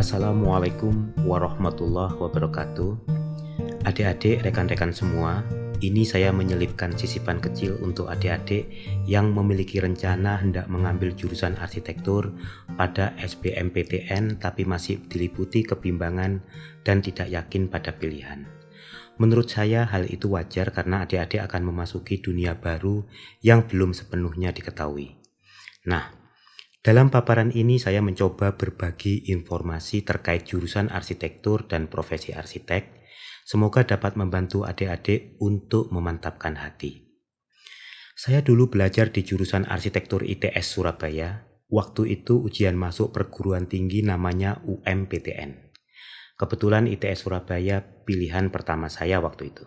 Assalamualaikum warahmatullahi wabarakatuh. Adik-adik, rekan-rekan semua, ini saya menyelipkan sisipan kecil untuk adik-adik yang memiliki rencana hendak mengambil jurusan arsitektur pada SBMPTN tapi masih diliputi kebimbangan dan tidak yakin pada pilihan. Menurut saya hal itu wajar karena adik-adik akan memasuki dunia baru yang belum sepenuhnya diketahui. Nah, dalam paparan ini saya mencoba berbagi informasi terkait jurusan arsitektur dan profesi arsitek. Semoga dapat membantu adik-adik untuk memantapkan hati. Saya dulu belajar di jurusan arsitektur ITS Surabaya. Waktu itu ujian masuk perguruan tinggi namanya UMPTN. Kebetulan ITS Surabaya pilihan pertama saya waktu itu.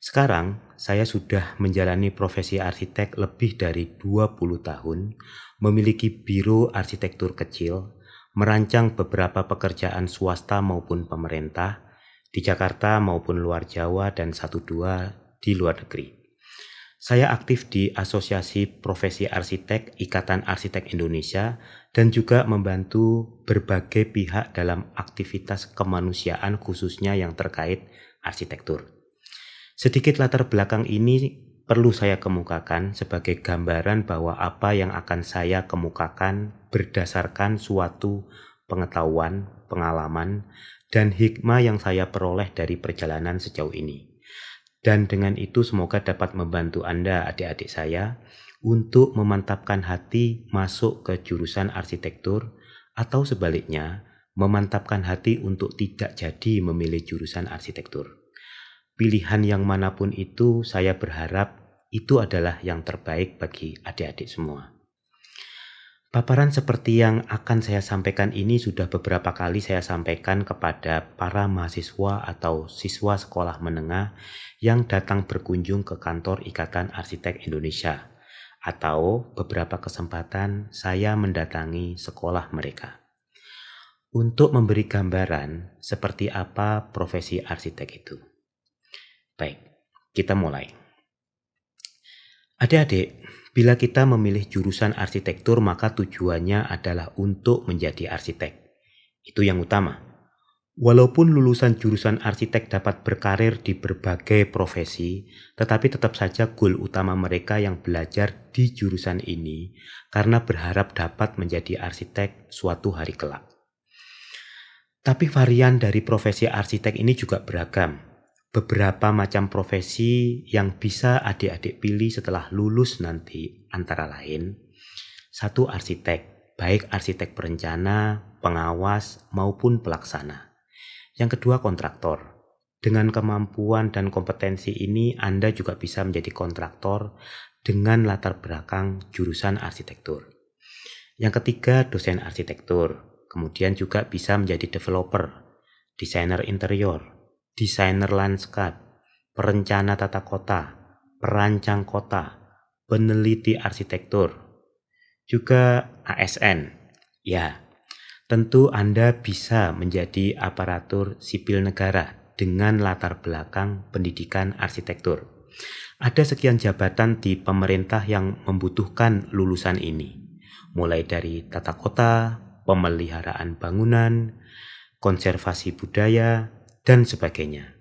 Sekarang, saya sudah menjalani profesi arsitek lebih dari 20 tahun, memiliki biro arsitektur kecil, merancang beberapa pekerjaan swasta maupun pemerintah, di Jakarta maupun luar Jawa dan 1-2 di luar negeri. Saya aktif di Asosiasi Profesi Arsitek Ikatan Arsitek Indonesia dan juga membantu berbagai pihak dalam aktivitas kemanusiaan khususnya yang terkait arsitektur. Sedikit latar belakang ini perlu saya kemukakan sebagai gambaran bahwa apa yang akan saya kemukakan berdasarkan suatu pengetahuan, pengalaman, dan hikmah yang saya peroleh dari perjalanan sejauh ini. Dan dengan itu semoga dapat membantu Anda adik-adik saya untuk memantapkan hati masuk ke jurusan arsitektur atau sebaliknya memantapkan hati untuk tidak jadi memilih jurusan arsitektur. Pilihan yang manapun itu, saya berharap itu adalah yang terbaik bagi adik-adik semua. Paparan seperti yang akan saya sampaikan ini sudah beberapa kali saya sampaikan kepada para mahasiswa atau siswa sekolah menengah yang datang berkunjung ke kantor Ikatan Arsitek Indonesia, atau beberapa kesempatan saya mendatangi sekolah mereka. Untuk memberi gambaran seperti apa profesi arsitek itu. Baik, kita mulai. Adik-adik, bila kita memilih jurusan arsitektur maka tujuannya adalah untuk menjadi arsitek. Itu yang utama. Walaupun lulusan jurusan arsitek dapat berkarir di berbagai profesi, tetapi tetap saja goal utama mereka yang belajar di jurusan ini karena berharap dapat menjadi arsitek suatu hari kelak. Tapi varian dari profesi arsitek ini juga beragam. Beberapa macam profesi yang bisa adik-adik pilih setelah lulus nanti antara lain 1. Arsitek, baik arsitek perencana, pengawas maupun pelaksana. Yang kedua kontraktor. Dengan kemampuan dan kompetensi ini Anda juga bisa menjadi kontraktor dengan latar belakang jurusan arsitektur. Yang ketiga dosen arsitektur, kemudian juga bisa menjadi developer, desainer interior, desainer lanskap, perencana tata kota, perancang kota, peneliti arsitektur, juga ASN. Ya, tentu Anda bisa menjadi aparatur sipil negara dengan latar belakang pendidikan arsitektur. Ada sekian jabatan di pemerintah yang membutuhkan lulusan ini, mulai dari tata kota, pemeliharaan bangunan, konservasi budaya, dan sebagainya.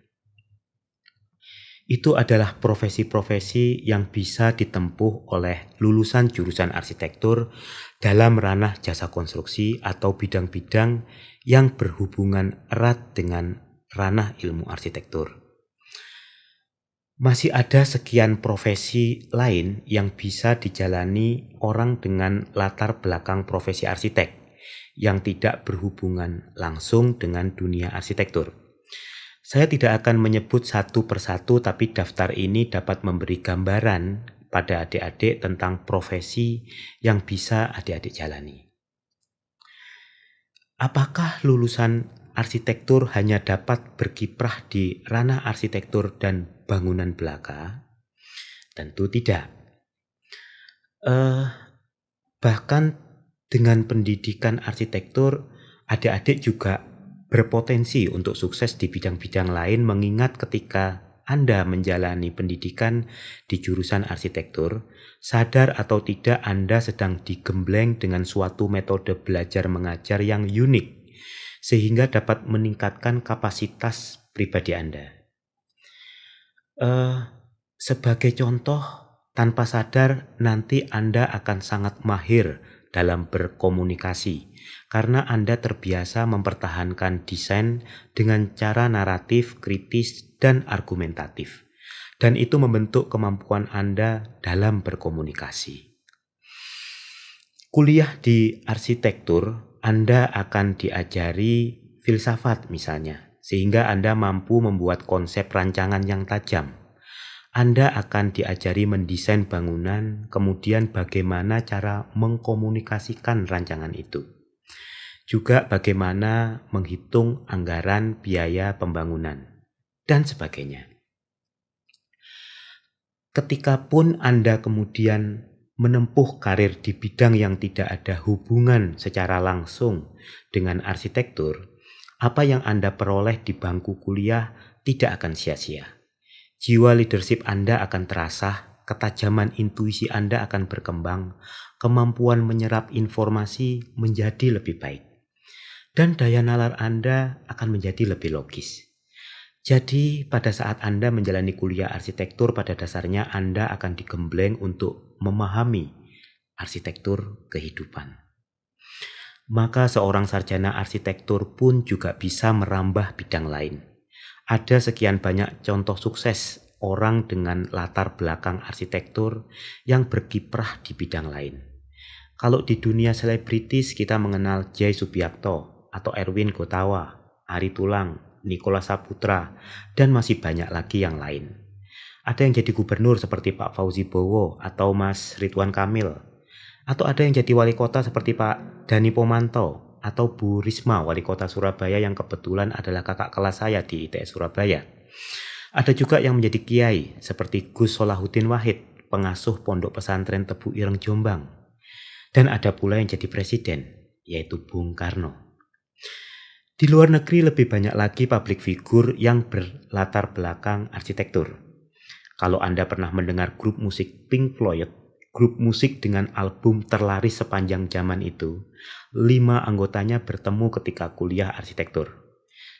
Itu adalah profesi-profesi yang bisa ditempuh oleh lulusan jurusan arsitektur dalam ranah jasa konstruksi atau bidang-bidang yang berhubungan erat dengan ranah ilmu arsitektur. Masih ada sekian profesi lain yang bisa dijalani orang dengan latar belakang profesi arsitek yang tidak berhubungan langsung dengan dunia arsitektur. Saya tidak akan menyebut satu persatu, tapi daftar ini dapat memberi gambaran pada adik-adik tentang profesi yang bisa adik-adik jalani. Apakah lulusan arsitektur hanya dapat berkiprah di ranah arsitektur dan bangunan belaka? Tentu tidak. Bahkan dengan pendidikan arsitektur, adik-adik juga berpotensi untuk sukses di bidang-bidang lain mengingat ketika Anda menjalani pendidikan di jurusan arsitektur, sadar atau tidak Anda sedang digembleng dengan suatu metode belajar mengajar yang unik sehingga dapat meningkatkan kapasitas pribadi Anda. Sebagai contoh, tanpa sadar nanti Anda akan sangat mahir dalam berkomunikasi karena Anda terbiasa mempertahankan desain dengan cara naratif, kritis, dan argumentatif. Dan itu membentuk kemampuan Anda dalam berkomunikasi. Kuliah di arsitektur, Anda akan diajari filsafat misalnya, sehingga Anda mampu membuat konsep rancangan yang tajam. Anda akan diajari mendesain bangunan, kemudian bagaimana cara mengkomunikasikan rancangan itu. Juga bagaimana menghitung anggaran biaya pembangunan, dan sebagainya. Ketika pun Anda kemudian menempuh karir di bidang yang tidak ada hubungan secara langsung dengan arsitektur, apa yang Anda peroleh di bangku kuliah tidak akan sia-sia. Jiwa leadership Anda akan terasah, ketajaman intuisi Anda akan berkembang, kemampuan menyerap informasi menjadi lebih baik, dan daya nalar Anda akan menjadi lebih logis. Jadi pada saat Anda menjalani kuliah arsitektur, pada dasarnya Anda akan digembleng untuk memahami arsitektur kehidupan. Maka seorang sarjana arsitektur pun juga bisa merambah bidang lain. Ada sekian banyak contoh sukses orang dengan latar belakang arsitektur yang berkiprah di bidang lain. Kalau di dunia selebritis kita mengenal Jay Subiakto atau Erwin Gotawa, Ari Tulang, Nicholas Saputra, dan masih banyak lagi yang lain. Ada yang jadi gubernur seperti Pak Fauzi Bowo atau Mas Ridwan Kamil. Atau ada yang jadi wali kota seperti Pak Dani Pomanto atau Bu Risma, wali kota Surabaya yang kebetulan adalah kakak kelas saya di ITS Surabaya. Ada juga yang menjadi kiai seperti Gus Solahuddin Wahid, pengasuh pondok pesantren Tebu Ireng Jombang. Dan ada pula yang jadi presiden, yaitu Bung Karno. Di luar negeri lebih banyak lagi public figure yang berlatar belakang arsitektur. Kalau Anda pernah mendengar grup musik Pink Floyd, grup musik dengan album terlaris sepanjang zaman itu, 5 anggotanya bertemu ketika kuliah arsitektur.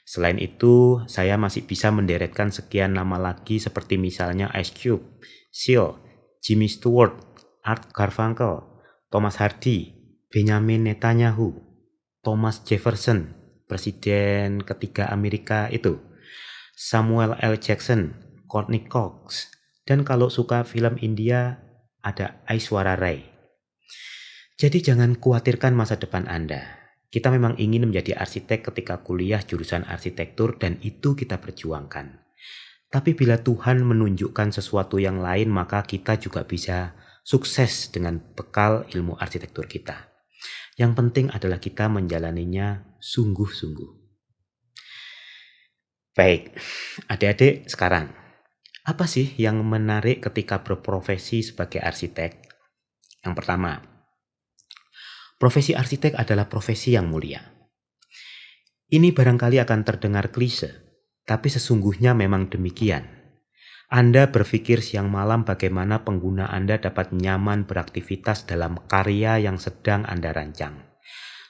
Selain itu, saya masih bisa menderetkan sekian nama lagi seperti misalnya Ice Cube, Seal, Jimmy Stewart, Art Garfunkel, Thomas Hardy, Benjamin Netanyahu, Thomas Jefferson, Presiden ketiga Amerika itu, Samuel L. Jackson, Courtney Cox, dan kalau suka film India ada Aishwarya Rai. Jadi jangan khawatirkan masa depan Anda. Kita memang ingin menjadi arsitek ketika kuliah jurusan arsitektur dan itu kita perjuangkan. Tapi bila Tuhan menunjukkan sesuatu yang lain maka kita juga bisa sukses dengan bekal ilmu arsitektur kita. Yang penting adalah kita menjalaninya sungguh-sungguh. Baik, adik-adik sekarang, apa sih yang menarik ketika berprofesi sebagai arsitek? Yang pertama, profesi arsitek adalah profesi yang mulia. Ini barangkali akan terdengar klise, tapi sesungguhnya memang demikian. Anda berpikir siang malam bagaimana pengguna Anda dapat nyaman beraktivitas dalam karya yang sedang Anda rancang.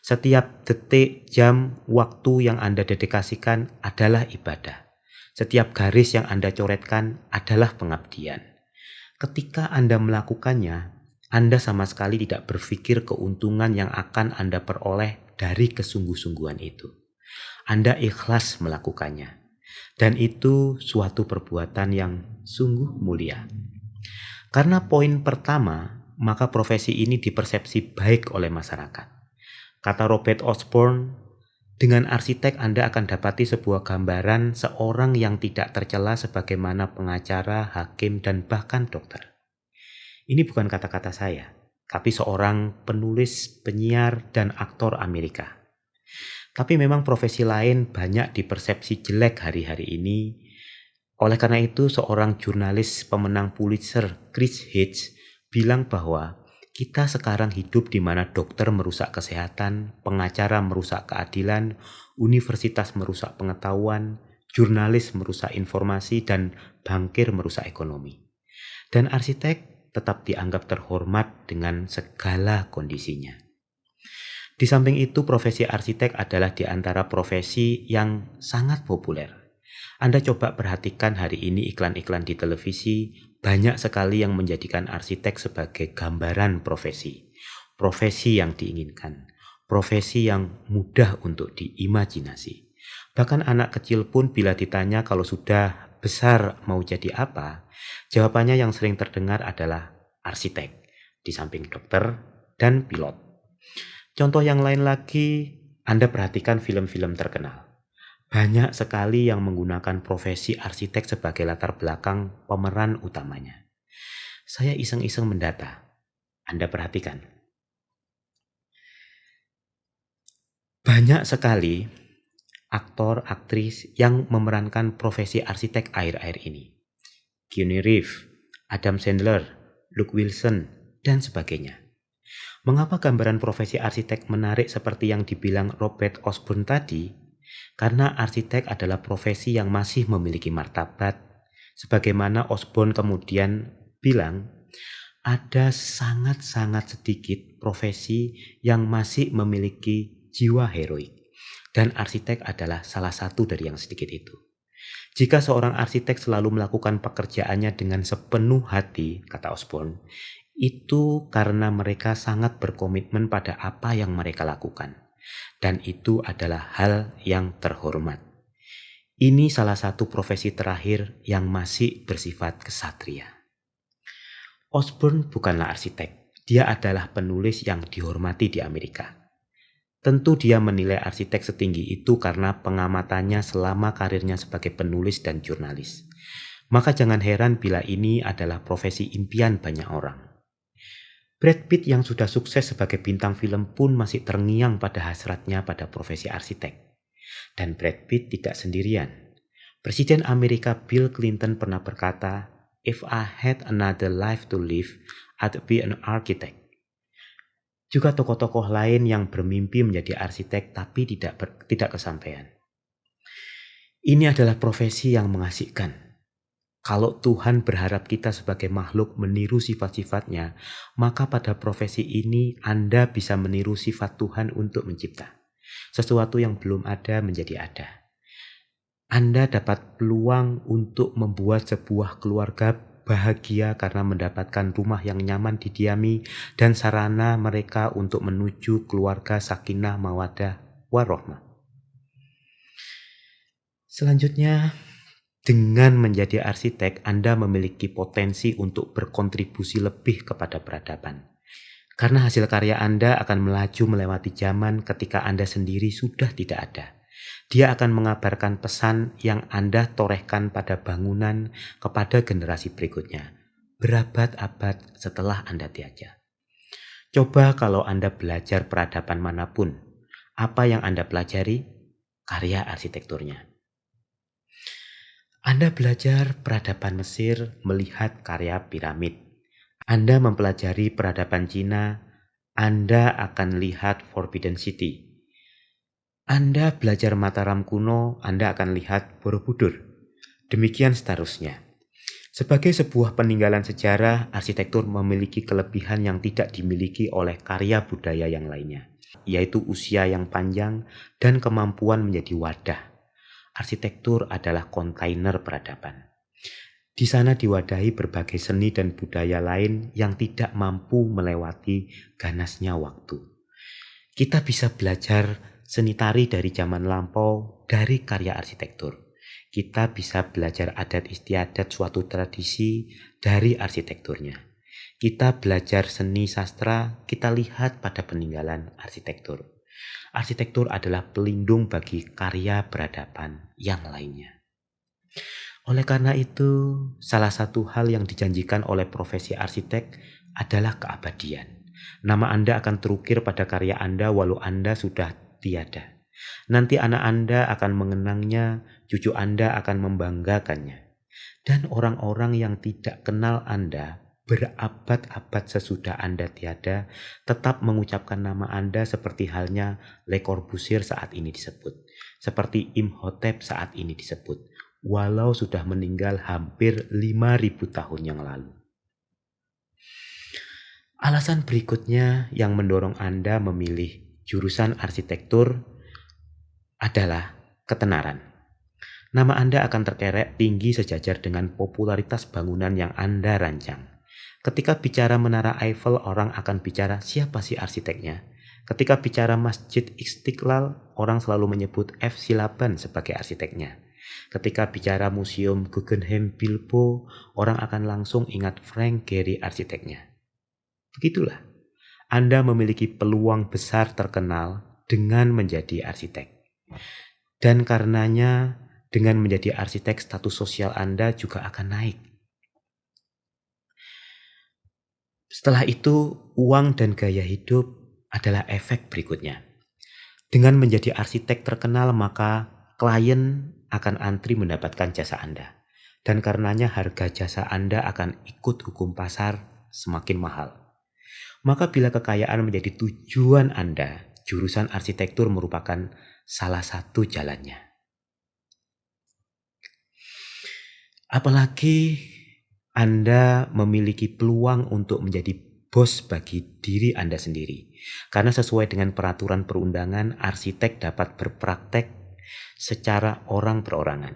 Setiap detik, jam, waktu yang Anda dedikasikan adalah ibadah. Setiap garis yang Anda coretkan adalah pengabdian. Ketika Anda melakukannya, Anda sama sekali tidak berpikir keuntungan yang akan Anda peroleh dari kesungguh-sungguhan itu. Anda ikhlas melakukannya. Dan itu suatu perbuatan yang sungguh mulia. Karena poin pertama, maka profesi ini dipersepsi baik oleh masyarakat. Kata Robert Osborne, dengan arsitek Anda akan dapati sebuah gambaran seorang yang tidak tercela sebagaimana pengacara, hakim, dan bahkan dokter. Ini bukan kata-kata saya, tapi seorang penulis, penyiar, dan aktor Amerika. Tapi memang profesi lain banyak dipersepsi jelek hari-hari ini. Oleh karena itu, seorang jurnalis pemenang Pulitzer, Chris Hedges, bilang bahwa kita sekarang hidup di mana dokter merusak kesehatan, pengacara merusak keadilan, universitas merusak pengetahuan, jurnalis merusak informasi, dan bankir merusak ekonomi. Dan arsitek tetap dianggap terhormat dengan segala kondisinya. Di samping itu, profesi arsitek adalah di antara profesi yang sangat populer. Anda coba perhatikan hari ini iklan-iklan di televisi, banyak sekali yang menjadikan arsitek sebagai gambaran profesi. Profesi yang diinginkan, profesi yang mudah untuk diimajinasi. Bahkan anak kecil pun bila ditanya kalau sudah besar mau jadi apa, jawabannya yang sering terdengar adalah arsitek, di samping dokter dan pilot. Contoh yang lain lagi, Anda perhatikan film-film terkenal. Banyak sekali yang menggunakan profesi arsitek sebagai latar belakang pemeran utamanya. Saya iseng-iseng mendata. Anda perhatikan. Banyak sekali aktor, aktris yang memerankan profesi arsitek akhir-akhir ini. Keanu Reeves, Adam Sandler, Luke Wilson, dan sebagainya. Mengapa gambaran profesi arsitek menarik seperti yang dibilang Robert Osborne tadi? Karena arsitek adalah profesi yang masih memiliki martabat. Sebagaimana Osborne kemudian bilang, ada sangat-sangat sedikit profesi yang masih memiliki jiwa heroik. Dan arsitek adalah salah satu dari yang sedikit itu. Jika seorang arsitek selalu melakukan pekerjaannya dengan sepenuh hati, kata Osborne, itu karena mereka sangat berkomitmen pada apa yang mereka lakukan. Dan itu adalah hal yang terhormat. Ini salah satu profesi terakhir yang masih bersifat kesatria. Osborne bukanlah arsitek, dia adalah penulis yang dihormati di Amerika. Tentu dia menilai arsitek setinggi itu karena pengamatannya selama karirnya sebagai penulis dan jurnalis. Maka jangan heran bila ini adalah profesi impian banyak orang. Brad Pitt yang sudah sukses sebagai bintang film pun masih terngiang pada hasratnya pada profesi arsitek. Dan Brad Pitt tidak sendirian. Presiden Amerika Bill Clinton pernah berkata, "If I had another life to live, I'd be an architect." Juga tokoh-tokoh lain yang bermimpi menjadi arsitek tapi tidak kesampaian. Ini adalah profesi yang mengasihkan. Kalau Tuhan berharap kita sebagai makhluk meniru sifat-sifatnya, maka pada profesi ini Anda bisa meniru sifat Tuhan untuk mencipta. Sesuatu yang belum ada menjadi ada. Anda dapat peluang untuk membuat sebuah keluarga bahagia karena mendapatkan rumah yang nyaman didiami dan sarana mereka untuk menuju keluarga sakinah mawaddah warahmah. Selanjutnya, dengan menjadi arsitek, Anda memiliki potensi untuk berkontribusi lebih kepada peradaban. Karena hasil karya Anda akan melaju melewati zaman ketika Anda sendiri sudah tidak ada. Dia akan mengabarkan pesan yang Anda torehkan pada bangunan kepada generasi berikutnya, berabad-abad setelah Anda tiada. Coba kalau Anda belajar peradaban manapun, apa yang Anda pelajari? Karya arsitekturnya. Anda belajar peradaban Mesir melihat karya piramid. Anda mempelajari peradaban Cina, Anda akan lihat Forbidden City. Anda belajar Mataram kuno, Anda akan lihat Borobudur. Demikian seterusnya. Sebagai sebuah peninggalan sejarah, arsitektur memiliki kelebihan yang tidak dimiliki oleh karya budaya yang lainnya, yaitu usia yang panjang dan kemampuan menjadi wadah. Arsitektur adalah kontainer peradaban. Di sana diwadahi berbagai seni dan budaya lain yang tidak mampu melewati ganasnya waktu. Kita bisa belajar seni tari dari zaman lampau dari karya arsitektur. Kita bisa belajar adat istiadat suatu tradisi dari arsitekturnya. Kita belajar seni sastra, kita lihat pada peninggalan arsitektur. Arsitektur adalah pelindung bagi karya peradaban yang lainnya. Oleh karena itu, salah satu hal yang dijanjikan oleh profesi arsitek adalah keabadian. Nama Anda akan terukir pada karya Anda walau Anda sudah tiada. Nanti anak Anda akan mengenangnya, cucu Anda akan membanggakannya. Dan orang-orang yang tidak kenal Anda berabad-abad sesudah Anda tiada, tetap mengucapkan nama Anda seperti halnya Le Corbusier saat ini disebut, seperti Imhotep saat ini disebut, walau sudah meninggal hampir 5.000 tahun yang lalu. Alasan berikutnya yang mendorong Anda memilih jurusan arsitektur adalah ketenaran. Nama Anda akan terkerek tinggi sejajar dengan popularitas bangunan yang Anda rancang. Ketika bicara Menara Eiffel, orang akan bicara siapa sih arsiteknya. Ketika bicara Masjid Istiqlal, orang selalu menyebut F. Silaban sebagai arsiteknya. Ketika bicara Museum Guggenheim Bilbo, orang akan langsung ingat Frank Gehry arsiteknya. Begitulah, Anda memiliki peluang besar terkenal dengan menjadi arsitek. Dan karenanya, dengan menjadi arsitek, status sosial Anda juga akan naik. Setelah itu, uang dan gaya hidup adalah efek berikutnya. Dengan menjadi arsitek terkenal, maka klien akan antri mendapatkan jasa Anda. Dan karenanya harga jasa Anda akan ikut hukum pasar semakin mahal. Maka bila kekayaan menjadi tujuan Anda, jurusan arsitektur merupakan salah satu jalannya. Apalagi Anda memiliki peluang untuk menjadi bos bagi diri Anda sendiri. Karena sesuai dengan peraturan perundangan, arsitek dapat berpraktek secara orang perorangan.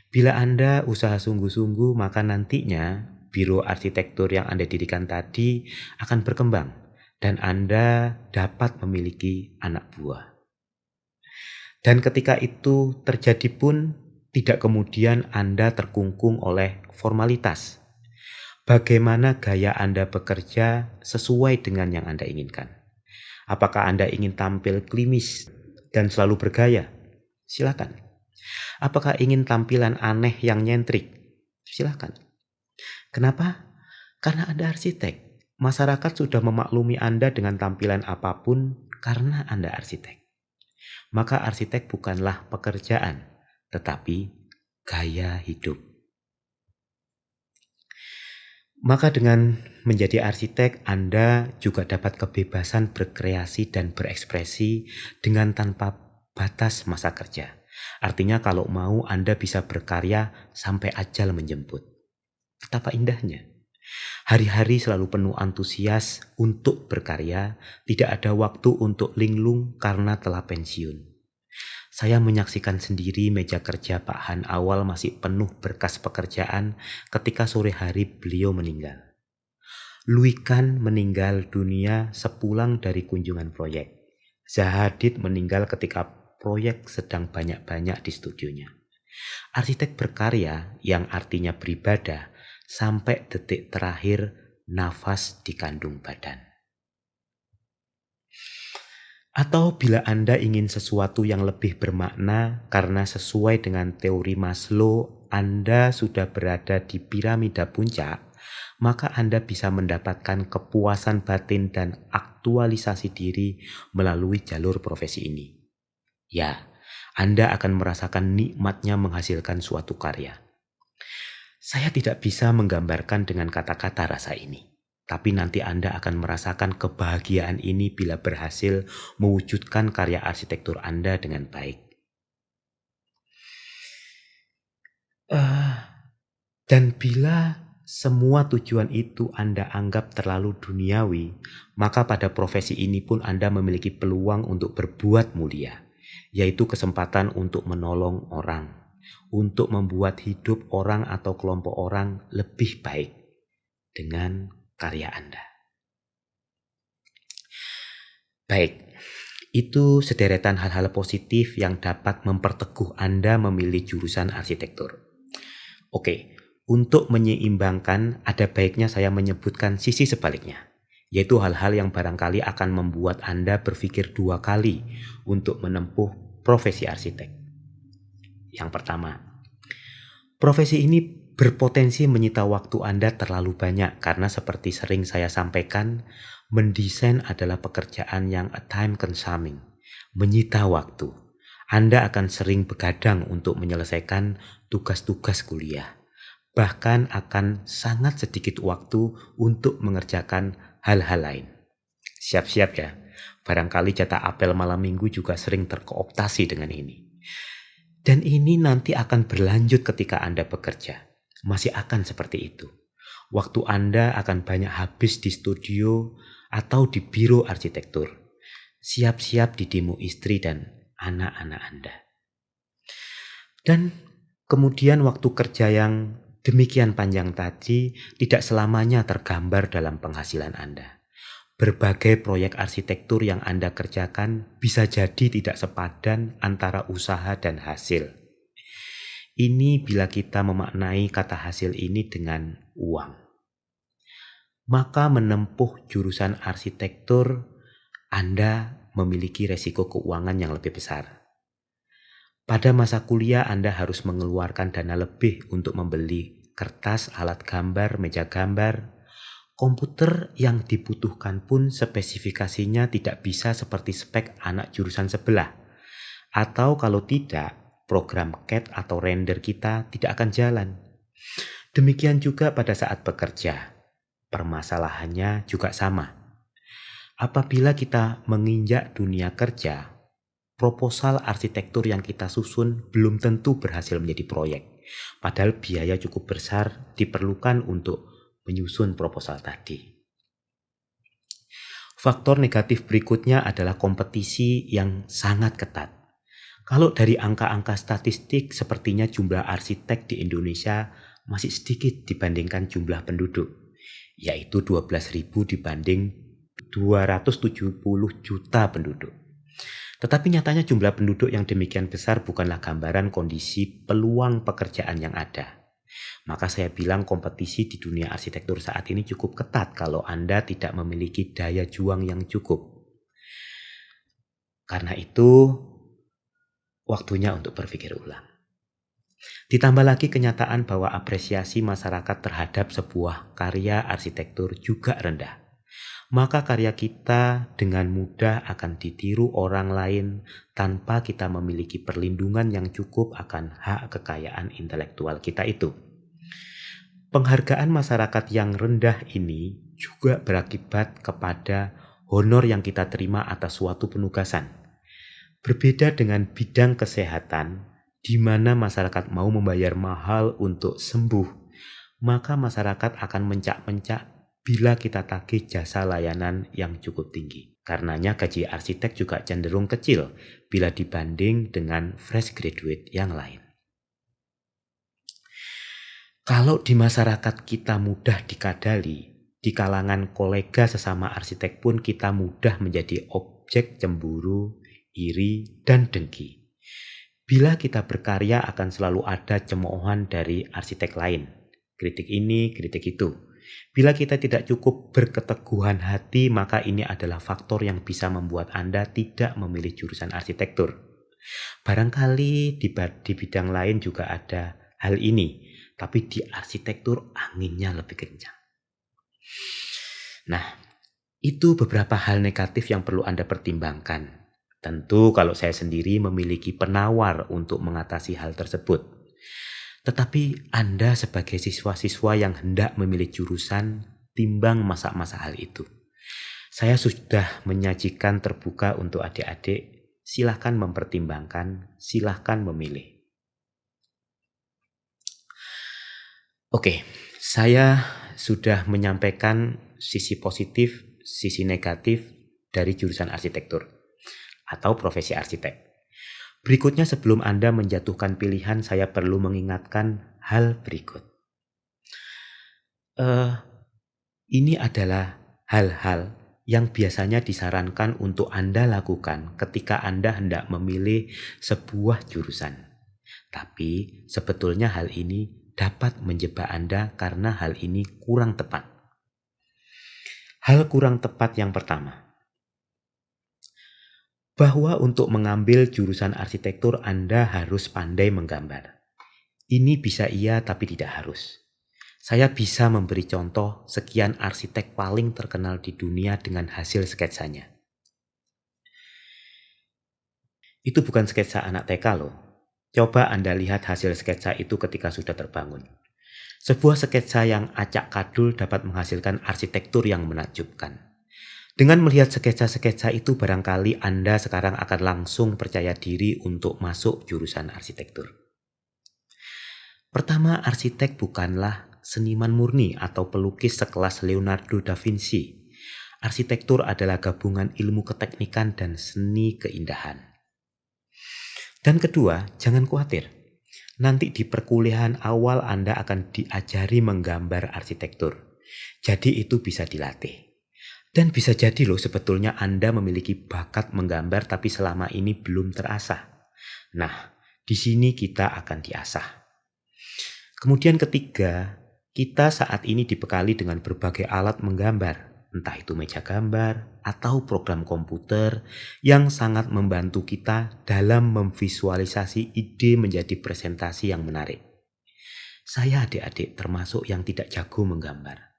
Bila Anda usaha sungguh-sungguh, maka nantinya biro arsitektur yang Anda dirikan tadi akan berkembang dan Anda dapat memiliki anak buah. Dan ketika itu terjadi pun, tidak kemudian Anda terkungkung oleh formalitas. Bagaimana gaya Anda bekerja sesuai dengan yang Anda inginkan? Apakah Anda ingin tampil klimis dan selalu bergaya? Silakan. Apakah ingin tampilan aneh yang nyentrik? Silakan. Kenapa? Karena Anda arsitek. Masyarakat sudah memaklumi Anda dengan tampilan apapun karena Anda arsitek. Maka arsitek bukanlah pekerjaan, tetapi gaya hidup. Maka dengan menjadi arsitek, Anda juga dapat kebebasan berkreasi dan berekspresi dengan tanpa batas masa kerja. Artinya kalau mau Anda bisa berkarya sampai ajal menjemput. Betapa indahnya. Hari-hari selalu penuh antusias untuk berkarya, tidak ada waktu untuk linglung karena telah pensiun. Saya menyaksikan sendiri meja kerja Pak Han awal masih penuh berkas pekerjaan ketika sore hari beliau meninggal. Louis Kahn meninggal dunia sepulang dari kunjungan proyek. Zaha Hadid meninggal ketika proyek sedang banyak-banyak di studionya. Arsitek berkarya yang artinya beribadah sampai detik terakhir nafas di kandung badan. Atau bila Anda ingin sesuatu yang lebih bermakna karena sesuai dengan teori Maslow, Anda sudah berada di piramida puncak, maka Anda bisa mendapatkan kepuasan batin dan aktualisasi diri melalui jalur profesi ini. Ya, Anda akan merasakan nikmatnya menghasilkan suatu karya. Saya tidak bisa menggambarkan dengan kata-kata rasa ini. Tapi nanti Anda akan merasakan kebahagiaan ini bila berhasil mewujudkan karya arsitektur Anda dengan baik. Dan bila semua tujuan itu Anda anggap terlalu duniawi, maka pada profesi ini pun Anda memiliki peluang untuk berbuat mulia, yaitu kesempatan untuk menolong orang, untuk membuat hidup orang atau kelompok orang lebih baik dengan karya Anda. Baik, itu sederetan hal-hal positif yang dapat memperteguh Anda memilih jurusan arsitektur. Oke, untuk menyeimbangkan ada baiknya saya menyebutkan sisi sebaliknya, yaitu hal-hal yang barangkali akan membuat Anda berpikir dua kali untuk menempuh profesi arsitek. Yang pertama, profesi ini berpotensi menyita waktu Anda terlalu banyak karena seperti sering saya sampaikan, mendesain adalah pekerjaan yang time consuming, menyita waktu. Anda akan sering begadang untuk menyelesaikan tugas-tugas kuliah. Bahkan akan sangat sedikit waktu untuk mengerjakan hal-hal lain. Siap-siap ya, barangkali jatah apel malam minggu juga sering terkooptasi dengan ini. Dan ini nanti akan berlanjut ketika Anda bekerja. Masih akan seperti itu. Waktu Anda akan banyak habis di studio atau di biro arsitektur. siap-siap didemo istri dan anak-anak Anda. Dan kemudian waktu kerja yang demikian panjang tadi tidak selamanya tergambar dalam penghasilan Anda. Berbagai proyek arsitektur yang Anda kerjakan bisa jadi tidak sepadan antara usaha dan hasil. Ini bila kita memaknai kata hasil ini dengan uang. Maka menempuh jurusan arsitektur, Anda memiliki resiko keuangan yang lebih besar. Pada masa kuliah Anda harus mengeluarkan dana lebih untuk membeli kertas, alat gambar, meja gambar. Komputer yang dibutuhkan pun spesifikasinya tidak bisa seperti spek anak jurusan sebelah. Atau kalau tidak, program CAD atau render kita tidak akan jalan. Demikian juga pada saat bekerja. Permasalahannya juga sama. Apabila kita menginjak dunia kerja, proposal arsitektur yang kita susun belum tentu berhasil menjadi proyek. Padahal biaya cukup besar diperlukan untuk menyusun proposal tadi. Faktor negatif berikutnya adalah kompetisi yang sangat ketat. Kalau dari angka-angka statistik, sepertinya jumlah arsitek di Indonesia masih sedikit dibandingkan jumlah penduduk, yaitu 12.000 dibanding 270 juta penduduk. Tetapi nyatanya jumlah penduduk yang demikian besar bukanlah gambaran kondisi peluang pekerjaan yang ada. Maka saya bilang kompetisi di dunia arsitektur saat ini cukup ketat kalau Anda tidak memiliki daya juang yang cukup. Karena itu, waktunya untuk berpikir ulang. Ditambah lagi kenyataan bahwa apresiasi masyarakat terhadap sebuah karya arsitektur juga rendah. Maka karya kita dengan mudah akan ditiru orang lain tanpa kita memiliki perlindungan yang cukup akan hak kekayaan intelektual kita itu. Penghargaan masyarakat yang rendah ini juga berakibat kepada honor yang kita terima atas suatu penugasan. Berbeda dengan bidang kesehatan, di mana masyarakat mau membayar mahal untuk sembuh, maka masyarakat akan mencak-mencak bila kita tagih jasa layanan yang cukup tinggi. Karenanya gaji arsitek juga cenderung kecil bila dibanding dengan fresh graduate yang lain. Kalau di masyarakat kita mudah dikadali, di kalangan kolega sesama arsitek pun kita mudah menjadi objek cemburu, iri, dan dengki. Bila kita berkarya akan selalu ada cemoohan dari arsitek lain. Kritik ini, kritik itu. Bila kita tidak cukup berketeguhan hati, maka ini adalah faktor yang bisa membuat Anda tidak memilih jurusan arsitektur. Barangkali di bidang lain juga ada hal ini, tapi di arsitektur anginnya lebih kencang. Nah, itu beberapa hal negatif yang perlu Anda pertimbangkan. Tentu kalau saya sendiri memiliki penawar untuk mengatasi hal tersebut. Tetapi Anda sebagai siswa-siswa yang hendak memilih jurusan, timbang masa-masa hal itu. Saya sudah menyajikan terbuka untuk adik-adik, silahkan mempertimbangkan, silahkan memilih. Oke, saya sudah menyampaikan sisi positif, sisi negatif dari jurusan arsitektur atau profesi arsitek. Berikutnya sebelum Anda menjatuhkan pilihan, saya perlu mengingatkan hal berikut. Ini adalah hal-hal yang biasanya disarankan untuk Anda lakukan ketika Anda hendak memilih sebuah jurusan. Tapi sebetulnya hal ini dapat menjebak Anda karena hal ini kurang tepat. Hal kurang tepat yang pertama, bahwa untuk mengambil jurusan arsitektur Anda harus pandai menggambar. Ini bisa iya tapi tidak harus. Saya bisa memberi contoh sekian arsitek paling terkenal di dunia dengan hasil sketsanya. Itu bukan sketsa anak TK loh. Coba Anda lihat hasil sketsa itu ketika sudah terbangun. Sebuah sketsa yang acak kadul dapat menghasilkan arsitektur yang menakjubkan. Dengan melihat sketsa-sketsa itu barangkali Anda sekarang akan langsung percaya diri untuk masuk jurusan arsitektur. Pertama, arsitek bukanlah seniman murni atau pelukis sekelas Leonardo da Vinci. Arsitektur adalah gabungan ilmu keteknikan dan seni keindahan. Dan kedua, jangan khawatir. Nanti di perkuliahan awal Anda akan diajari menggambar arsitektur. Jadi itu bisa dilatih. Dan bisa jadi loh sebetulnya Anda memiliki bakat menggambar tapi selama ini belum terasah. Nah, di sini kita akan diasah. Kemudian ketiga, kita saat ini dibekali dengan berbagai alat menggambar. Entah itu meja gambar atau program komputer yang sangat membantu kita dalam memvisualisasi ide menjadi presentasi yang menarik. Saya adik-adik termasuk yang tidak jago menggambar.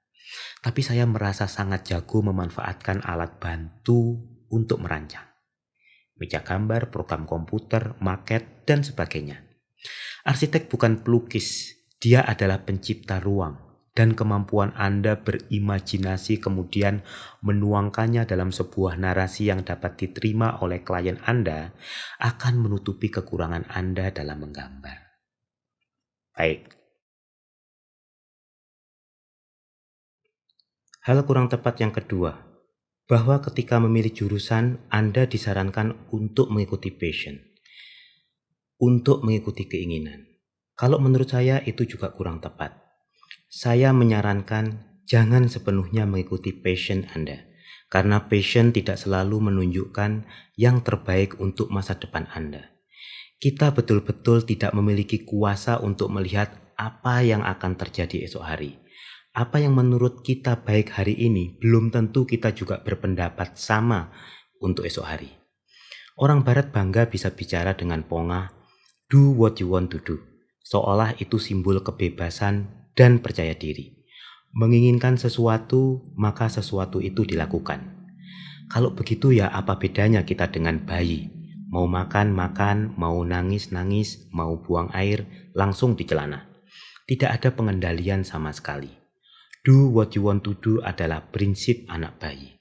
Tapi saya merasa sangat jago memanfaatkan alat bantu untuk merancang. Meja gambar, program komputer, maket, dan sebagainya. Arsitek bukan pelukis, dia adalah pencipta ruang. Dan kemampuan Anda berimajinasi kemudian menuangkannya dalam sebuah narasi yang dapat diterima oleh klien Anda akan menutupi kekurangan Anda dalam menggambar. Baik. Hal kurang tepat yang kedua, bahwa ketika memilih jurusan Anda disarankan untuk mengikuti passion, untuk mengikuti keinginan. Kalau menurut saya itu juga kurang tepat. Saya menyarankan jangan sepenuhnya mengikuti passion Anda, karena passion tidak selalu menunjukkan yang terbaik untuk masa depan Anda. Kita betul-betul tidak memiliki kuasa untuk melihat apa yang akan terjadi esok hari. Apa yang menurut kita baik hari ini, belum tentu kita juga berpendapat sama untuk esok hari. Orang Barat bangga bisa bicara dengan pongah, do what you want to do, seolah itu simbol kebebasan dan percaya diri. Menginginkan sesuatu, maka sesuatu itu dilakukan. Kalau begitu ya apa bedanya kita dengan bayi? Mau makan, makan, mau nangis, nangis, mau buang air, langsung di celana. Tidak ada pengendalian sama sekali. Do what you want to do adalah prinsip anak bayi.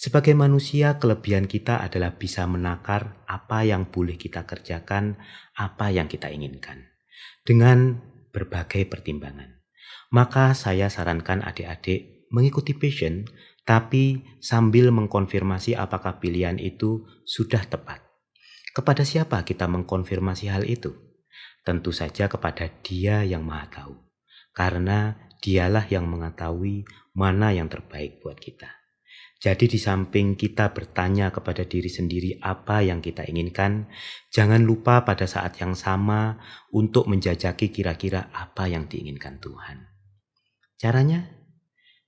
Sebagai manusia, kelebihan kita adalah bisa menakar apa yang boleh kita kerjakan, apa yang kita inginkan. Dengan berbagai pertimbangan. Maka saya sarankan adik-adik mengikuti passion, tapi sambil mengkonfirmasi apakah pilihan itu sudah tepat. Kepada siapa kita mengkonfirmasi hal itu? Tentu saja kepada Dia yang Maha Tahu. Karena Dialah yang mengetahui mana yang terbaik buat kita. Jadi di samping kita bertanya kepada diri sendiri apa yang kita inginkan, jangan lupa pada saat yang sama untuk menjajaki kira-kira apa yang diinginkan Tuhan. Caranya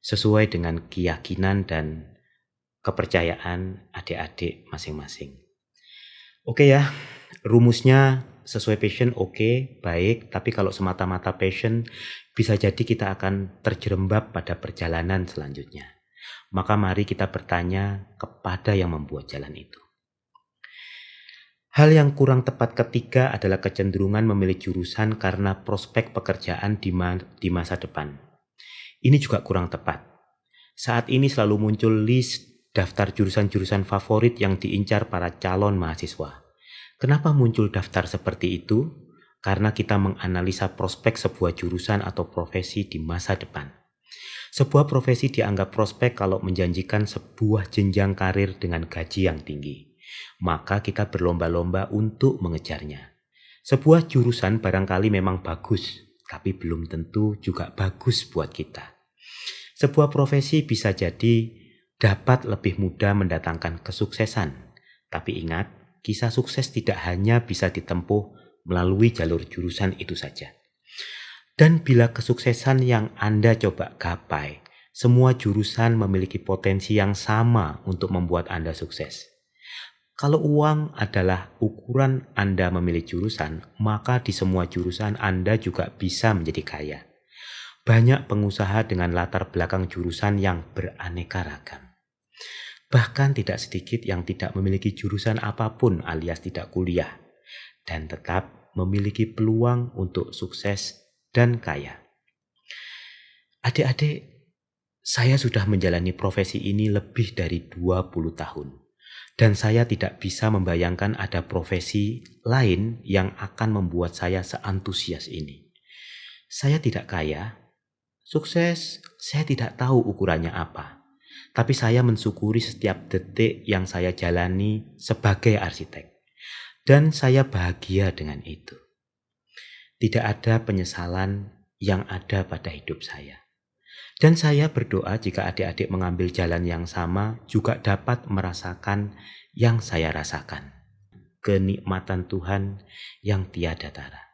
sesuai dengan keyakinan dan kepercayaan adik-adik masing-masing. Oke ya, rumusnya sesuai passion oke, baik, tapi kalau semata-mata passion bisa jadi kita akan terjerembab pada perjalanan selanjutnya. Maka mari kita bertanya kepada yang membuat jalan itu. Hal yang kurang tepat ketiga adalah kecenderungan memilih jurusan karena prospek pekerjaan di masa depan. Ini juga kurang tepat. Saat ini selalu muncul list daftar jurusan-jurusan favorit yang diincar para calon mahasiswa. Kenapa muncul daftar seperti itu? Karena kita menganalisa prospek sebuah jurusan atau profesi di masa depan. Sebuah profesi dianggap prospek kalau menjanjikan sebuah jenjang karir dengan gaji yang tinggi. Maka kita berlomba-lomba untuk mengejarnya. Sebuah jurusan barangkali memang bagus, tapi belum tentu juga bagus buat kita. Sebuah profesi bisa jadi dapat lebih mudah mendatangkan kesuksesan. Tapi ingat, kisah sukses tidak hanya bisa ditempuh melalui jalur jurusan itu saja. Dan bila kesuksesan yang Anda coba gapai, semua jurusan memiliki potensi yang sama untuk membuat Anda sukses. Kalau uang adalah ukuran Anda memilih jurusan, maka di semua jurusan Anda juga bisa menjadi kaya. Banyak pengusaha dengan latar belakang jurusan yang beraneka ragam. Bahkan tidak sedikit yang tidak memiliki jurusan apapun alias tidak kuliah, dan tetap memiliki peluang untuk sukses dan kaya. Adik-adik, saya sudah menjalani profesi ini lebih dari 20 tahun. Dan saya tidak bisa membayangkan ada profesi lain yang akan membuat saya seantusias ini. Saya tidak kaya, sukses saya tidak tahu ukurannya apa. tapi saya mensyukuri setiap detik yang saya jalani sebagai arsitek. Dan saya bahagia dengan itu. Tidak ada penyesalan yang ada pada hidup saya. Dan saya berdoa jika adik-adik mengambil jalan yang sama juga dapat merasakan yang saya rasakan. Kenikmatan Tuhan yang tiada tara.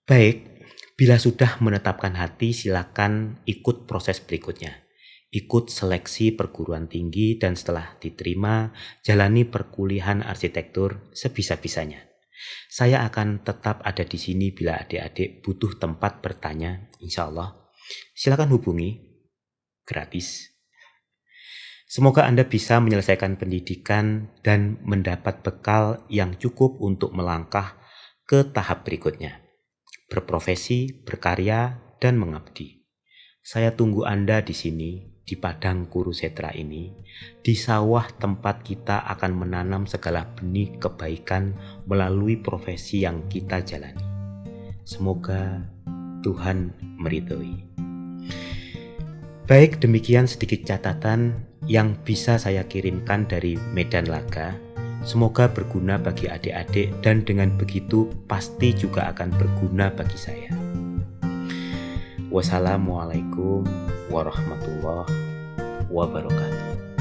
Baik, bila sudah menetapkan hati silakan ikut proses berikutnya. Ikut seleksi perguruan tinggi dan setelah diterima, jalani perkuliahan arsitektur sebisa-bisanya. Saya akan tetap ada di sini bila adik-adik butuh tempat bertanya, insya Allah. Silakan hubungi, gratis. Semoga Anda bisa menyelesaikan pendidikan dan mendapat bekal yang cukup untuk melangkah ke tahap berikutnya. Berprofesi, berkarya, dan mengabdi. Saya tunggu Anda di sini, di padang Kurusetra ini, di sawah tempat kita akan menanam segala benih kebaikan melalui profesi yang kita jalani. Semoga Tuhan meridhoi. Baik, demikian sedikit catatan yang bisa saya kirimkan dari Medan Laga. Semoga berguna bagi adik-adik dan dengan begitu pasti juga akan berguna bagi saya. Wassalamualaikum warahmatullahi wabarakatuh.